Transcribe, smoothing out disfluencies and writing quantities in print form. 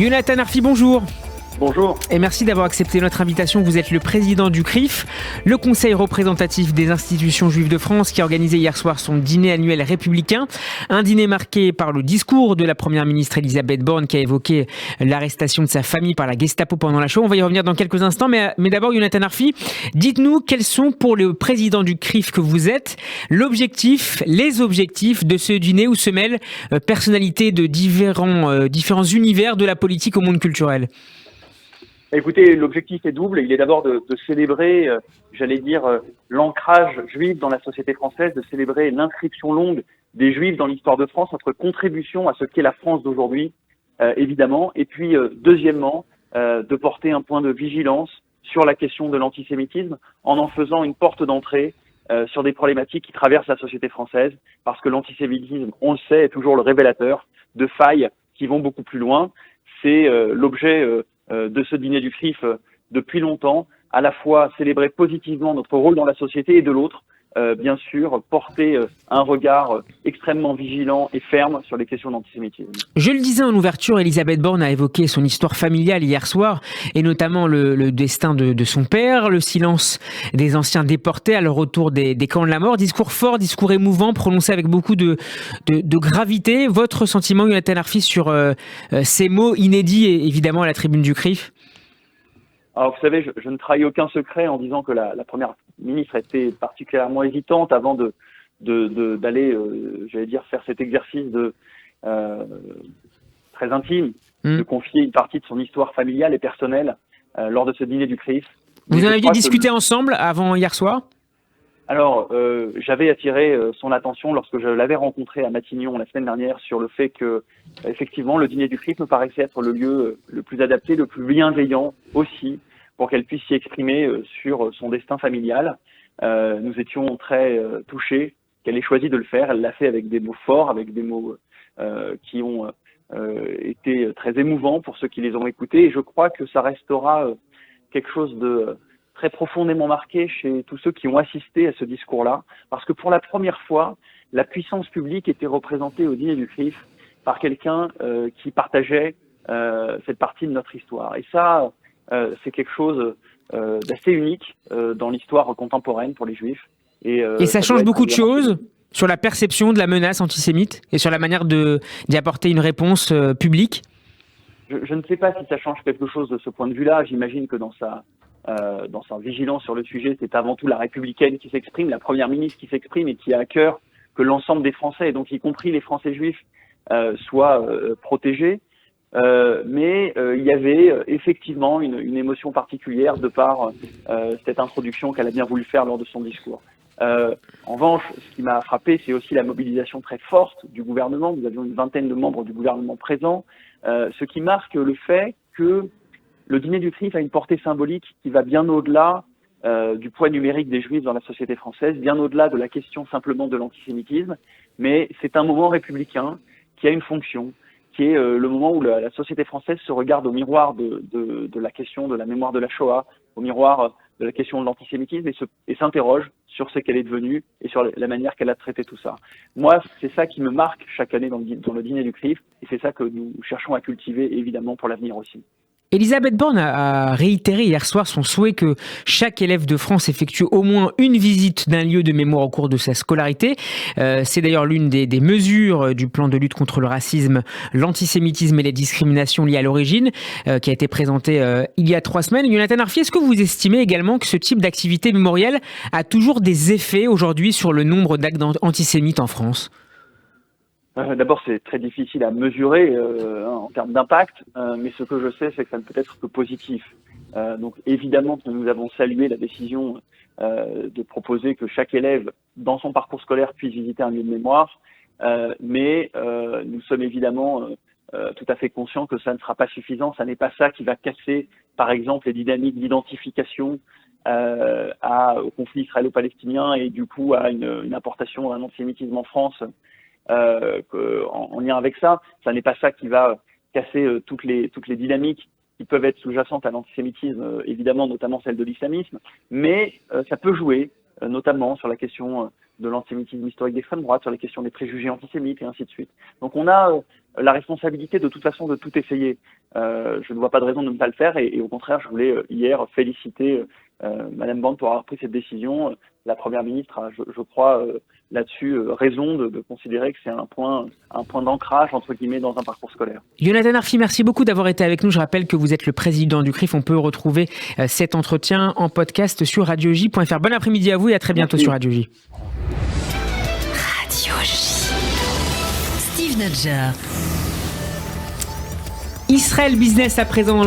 Yonatan Arfi, bonjour. Bonjour. Et merci d'avoir accepté notre invitation. Vous êtes le président du CRIF, le Conseil représentatif des institutions juives de France, qui a organisé hier soir son dîner annuel républicain. Un dîner marqué par le discours de la première ministre Elisabeth Borne, qui a évoqué l'arrestation de sa famille par la Gestapo pendant la Shoah. On va y revenir dans quelques instants. Mais d'abord, Yonatan Arfi, dites-nous quels sont, pour le président du CRIF que vous êtes, les objectifs de ce dîner où se mêlent personnalités de différents univers de la politique au monde culturel. Écoutez, l'objectif est double. Il est d'abord de célébrer, l'ancrage juif dans la société française, de célébrer l'inscription longue des Juifs dans l'histoire de France, notre contribution à ce qu'est la France d'aujourd'hui, évidemment. Et puis, deuxièmement, de porter un point de vigilance sur la question de l'antisémitisme en faisant une porte d'entrée sur des problématiques qui traversent la société française, parce que l'antisémitisme, on le sait, est toujours le révélateur de failles qui vont beaucoup plus loin. C'est l'objet de ce dîner du CRIF depuis longtemps, à la fois célébrer positivement notre rôle dans la société et de l'autre, bien sûr, porter un regard extrêmement vigilant et ferme sur les questions d'antisémitisme. Je le disais en ouverture, Elisabeth Borne a évoqué son histoire familiale hier soir, et notamment le destin de son père, le silence des anciens déportés à leur retour des camps de la mort. Discours fort, discours émouvant, prononcé avec beaucoup de gravité. Votre sentiment, Yonatan Arfi, sur ces mots inédits, et évidemment à la tribune du CRIF? Alors, vous savez, je ne trahis aucun secret en disant que la première ministre était particulièrement hésitante avant d'aller, faire cet exercice très intime, de confier une partie de son histoire familiale et personnelle lors de ce dîner du CRIF. Vous en aviez discuté ensemble avant hier soir? Alors, j'avais attiré son attention lorsque je l'avais rencontré à Matignon la semaine dernière sur le fait que, effectivement, le dîner du CRIF me paraissait être le lieu le plus adapté, le plus bienveillant aussi, pour qu'elle puisse s'y exprimer sur son destin familial. Nous étions très touchés qu'elle ait choisi de le faire. Elle l'a fait avec des mots forts, avec des mots qui ont été très émouvants pour ceux qui les ont écoutés. Et je crois que ça restera quelque chose de très profondément marqué chez tous ceux qui ont assisté à ce discours-là, parce que pour la première fois, la puissance publique était représentée au dîner du CRIF par quelqu'un qui partageait cette partie de notre histoire. Et ça, c'est quelque chose d'assez unique dans l'histoire contemporaine pour les Juifs. Et ça change beaucoup de choses sur la perception de la menace antisémite et sur la manière d'y apporter une réponse publique? Je ne sais pas si ça change quelque chose de ce point de vue-là. J'imagine que dans sa vigilance sur le sujet, c'est avant tout la républicaine qui s'exprime, la première ministre qui s'exprime et qui a à cœur que l'ensemble des Français, et donc y compris les Français juifs, soient protégés. Mais il y avait effectivement une émotion particulière de par cette introduction qu'elle a bien voulu faire lors de son discours. En revanche, ce qui m'a frappé, c'est aussi la mobilisation très forte du gouvernement. Nous avions une vingtaine de membres du gouvernement présents, ce qui marque le fait que le dîner du CRIF a une portée symbolique qui va bien au-delà du poids numérique des Juifs dans la société française, bien au-delà de la question simplement de l'antisémitisme, mais c'est un moment républicain qui a une fonction, qui est le moment où la société française se regarde au miroir de la question de la mémoire de la Shoah, au miroir de la question de l'antisémitisme et s'interroge sur ce qu'elle est devenue et sur la manière qu'elle a traité tout ça. Moi, c'est ça qui me marque chaque année dans le dîner du CRIF, et c'est ça que nous cherchons à cultiver, évidemment, pour l'avenir aussi. Elisabeth Borne a réitéré hier soir son souhait que chaque élève de France effectue au moins une visite d'un lieu de mémoire au cours de sa scolarité. C'est d'ailleurs l'une des mesures du plan de lutte contre le racisme, l'antisémitisme et les discriminations liées à l'origine, qui a été présentée il y a 3 semaines. Yonatan Arfi, est-ce que vous estimez également que ce type d'activité mémorielle a toujours des effets aujourd'hui sur le nombre d'actes antisémites en France ? D'abord, c'est très difficile à mesurer en termes d'impact, mais ce que je sais, c'est que ça ne peut être que positif. Donc évidemment que nous avons salué la décision de proposer que chaque élève, dans son parcours scolaire, puisse visiter un lieu de mémoire, mais nous sommes évidemment tout à fait conscients que ça ne sera pas suffisant. Ça n'est pas ça qui va casser, par exemple, les dynamiques d'identification au conflit israélo-palestinien et du coup à une importation d'un antisémitisme en France. En lien avec ça n'est pas ça qui va casser toutes les dynamiques qui peuvent être sous-jacentes à l'antisémitisme, évidemment, notamment celle de l'islamisme, mais ça peut jouer, notamment sur la question de l'antisémitisme historique d'extrême droite, sur les questions des préjugés antisémites et ainsi de suite. Donc on a la responsabilité de toute façon de tout essayer. Je ne vois pas de raison de ne pas le faire et au contraire, je voulais hier féliciter Madame Borne pour avoir pris cette décision. La Première ministre a, je crois, là-dessus raison de considérer que c'est un point d'ancrage entre guillemets dans un parcours scolaire. Jonathan Arfi, merci beaucoup d'avoir été avec nous. Je rappelle que vous êtes le président du CRIF. On peut retrouver cet entretien en podcast sur radioj.fr. Bon après-midi à vous et à très bientôt sur Radio J. Radio J. Steve Nadjar. Israël Business à présent.